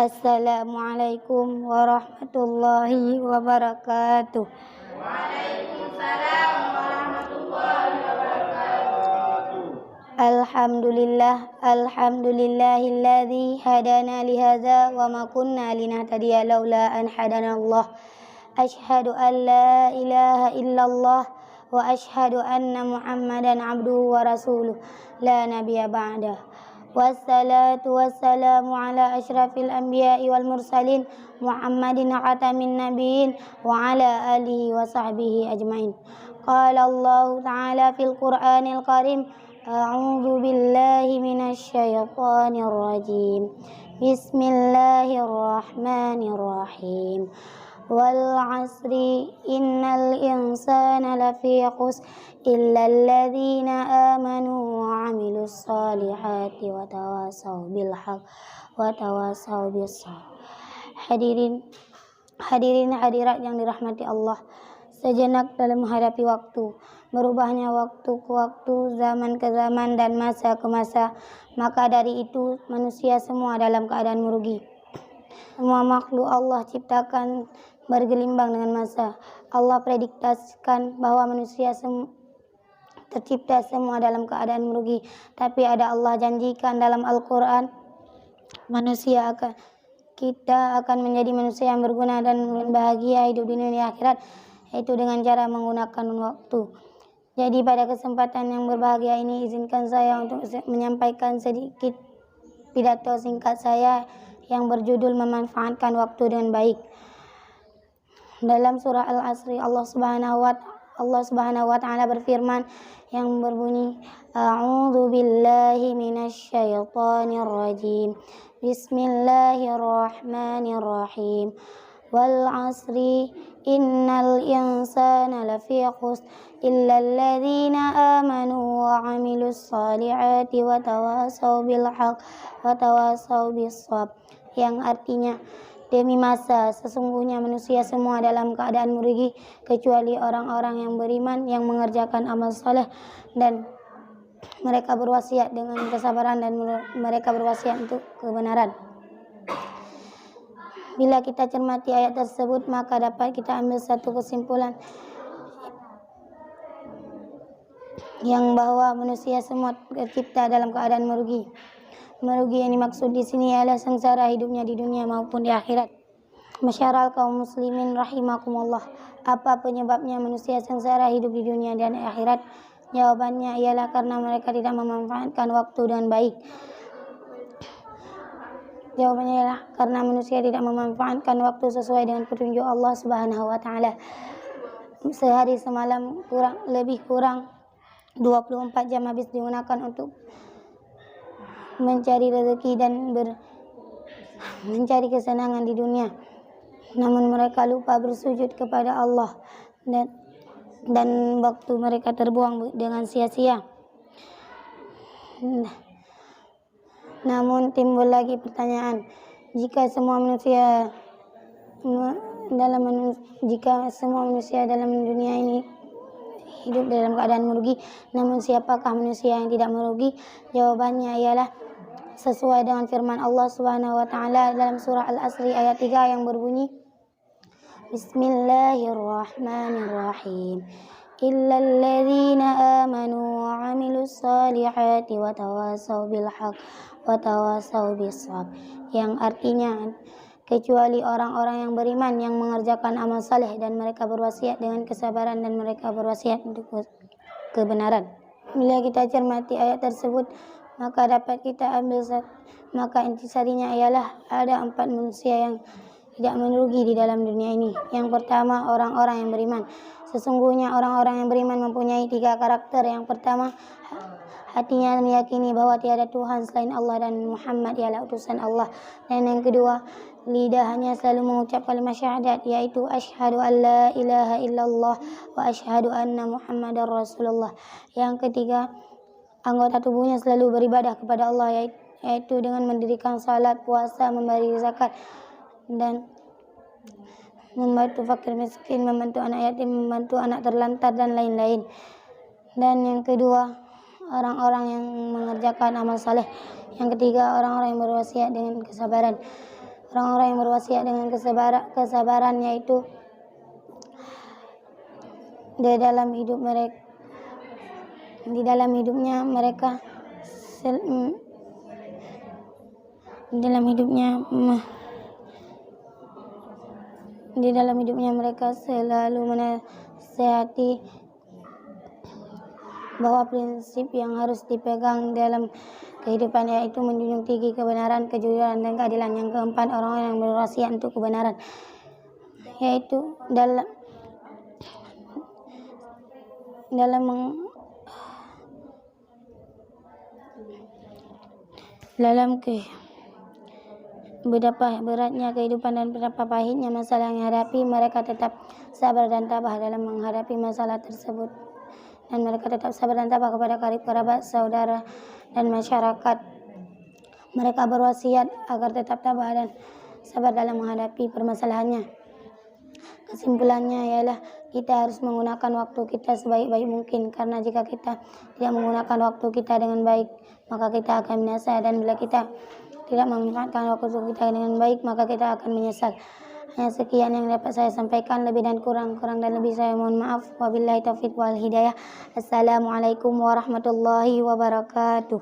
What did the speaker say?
Assalamualaikum warahmatullahi wabarakatuh. Waalaikumsalam warahmatullahi wabarakatuh. Alhamdulillahilladzi hadana lihadza wa ma kunna linahtadiya laula an hadanallah. Asyhadu an la ilaha illallah wa asyhadu anna Muhammadan abduhu wa rasuluh la nabiyya ba'dah. Wassalatu wassalamu ala asyrafil anbiya'i wal mursalin Muhammadin khatamin nabiyyin wa ala alihi wa sahbihi ajmain. Qala Allah ta'ala fil Qur'anil Karim, a'udzu billahi minasy syaithanir rajim. Bismillahirrahmanirrahim. Wal 'asri innal insana lafi khusr illa alladzina amanu wa 'amilus solihati wa tawasaw bil haqq wa tawasaw bis sabr. Hadirin hadirat yang dirahmati Allah, sejenak dalam menghadapi waktu, berubahnya waktu ke waktu, zaman ke zaman, dan masa ke masa, maka dari itu manusia semua dalam keadaan merugi. Semua makhluk Allah ciptakan bergelimbang dengan masa. Allah prediktasikan bahwa manusia tercipta semua dalam keadaan merugi. Tapi ada Allah janjikan dalam Al-Quran, kita akan menjadi manusia yang berguna dan bahagia hidup di dunia akhirat, yaitu dengan cara menggunakan waktu. Jadi pada kesempatan yang berbahagia ini, izinkan saya untuk menyampaikan sedikit pidato singkat saya yang berjudul memanfaatkan waktu dengan baik. Dalam surah Al-Asri, Allah Subhanahu wa Ta'ala berfirman yang berbunyi, A'udzu billahi minasy syaithanir rajim. Bismillahirrahmanirrahim. Wal 'asri innal insana lafi khusr illa alladzina amanu wa 'amilus solihati wa tawasaw bil haqq wa tawasaw bis sabr. Yang artinya, demi masa, sesungguhnya manusia semua dalam keadaan merugi kecuali orang-orang yang beriman, yang mengerjakan amal saleh, dan mereka berwasiat dengan kesabaran, dan mereka berwasiat untuk kebenaran. Bila kita cermati ayat tersebut, maka dapat kita ambil satu kesimpulan yang bahwa manusia semua tercipta dalam keadaan merugi. Merugi yang dimaksud di sini ialah sengsara hidupnya di dunia maupun di akhirat. Masyarakat kaum muslimin rahimakumullah, apa penyebabnya manusia sengsara hidup di dunia dan akhirat? Jawabannya ialah karena mereka tidak memanfaatkan waktu dengan baik. Jawabannya ialah karena manusia tidak memanfaatkan waktu sesuai dengan petunjuk Allah Subhanahu wa Ta'ala. Sehari semalam lebih kurang 24 jam habis digunakan untuk mencari rezeki dan mencari kesenangan di dunia. Namun mereka lupa bersujud kepada Allah, dan waktu mereka terbuang dengan sia-sia. Namun timbul lagi pertanyaan, jika semua manusia dalam dunia ini hidup dalam keadaan merugi, namun siapakah manusia yang tidak merugi? Jawabannya ialah sesuai dengan firman Allah Subhanahu wa Ta'ala dalam surah Al-Asri ayat 3 yang berbunyi, Bismillahirrahmanirrahim. Illal ladzina amanu wa 'amilus solihati wa tawasaw bil haqq wa tawasaw bis sabr. Yang artinya, kecuali orang-orang yang beriman, yang mengerjakan amal saleh, dan mereka berwasiat dengan kesabaran, dan mereka berwasiat untuk kebenaran. Bila kita cermati ayat tersebut, maka dapat kita maka intisarinya ialah ada 4 manusia yang tidak merugi di dalam dunia ini. Yang pertama, orang-orang yang beriman. Sesungguhnya orang-orang yang beriman mempunyai 3 karakter. Yang pertama, hatinya meyakini bahwa tiada Tuhan selain Allah dan Muhammad ialah utusan Allah. Dan yang kedua, lidahnya selalu mengucap kalimat syahadat, yaitu asyhadu an la ilaha illallah wa asyhadu anna Muhammadar Rasulullah. Yang ketiga, anggota tubuhnya selalu beribadah kepada Allah, yaitu dengan mendirikan salat, puasa, memberi zakat, dan membantu fakir miskin, membantu anak yatim, membantu anak terlantar, dan lain-lain. Dan yang kedua, orang-orang yang mengerjakan amal saleh. Yang ketiga, orang-orang yang berwasiat dengan kesabaran. orang-orang yang berwasiat dengan kesabaran, yaitu di dalam hidupnya mereka selalu menasihati bahwa prinsip yang harus dipegang dalam kehidupan yaitu menjunjung tinggi kebenaran, kejujuran, dan keadilan. Yang keempat, orang-orang yang berwasiat untuk kebenaran, yaitu betapa beratnya kehidupan dan betapa pahitnya masalah yang dihadapi, mereka tetap sabar dan tabah dalam menghadapi masalah tersebut, dan mereka tetap sabar dan tabah kepada karib kerabat, saudara, dan masyarakat. Mereka berwasiat agar tetap tabah dan sabar dalam menghadapi permasalahannya. Kesimpulannya ialah kita harus menggunakan waktu kita sebaik-baik mungkin, karena jika kita tidak menggunakan waktu kita dengan baik, maka kita akan binasa, dan bila kita tidak memanfaatkan waktu kita dengan baik, maka kita akan menyesal. Hanya sekian yang dapat saya sampaikan, lebih dan kurang dan lebih saya mohon maaf. Wabillahi taufiq wal hidayah. Assalamualaikum warahmatullahi wabarakatuh.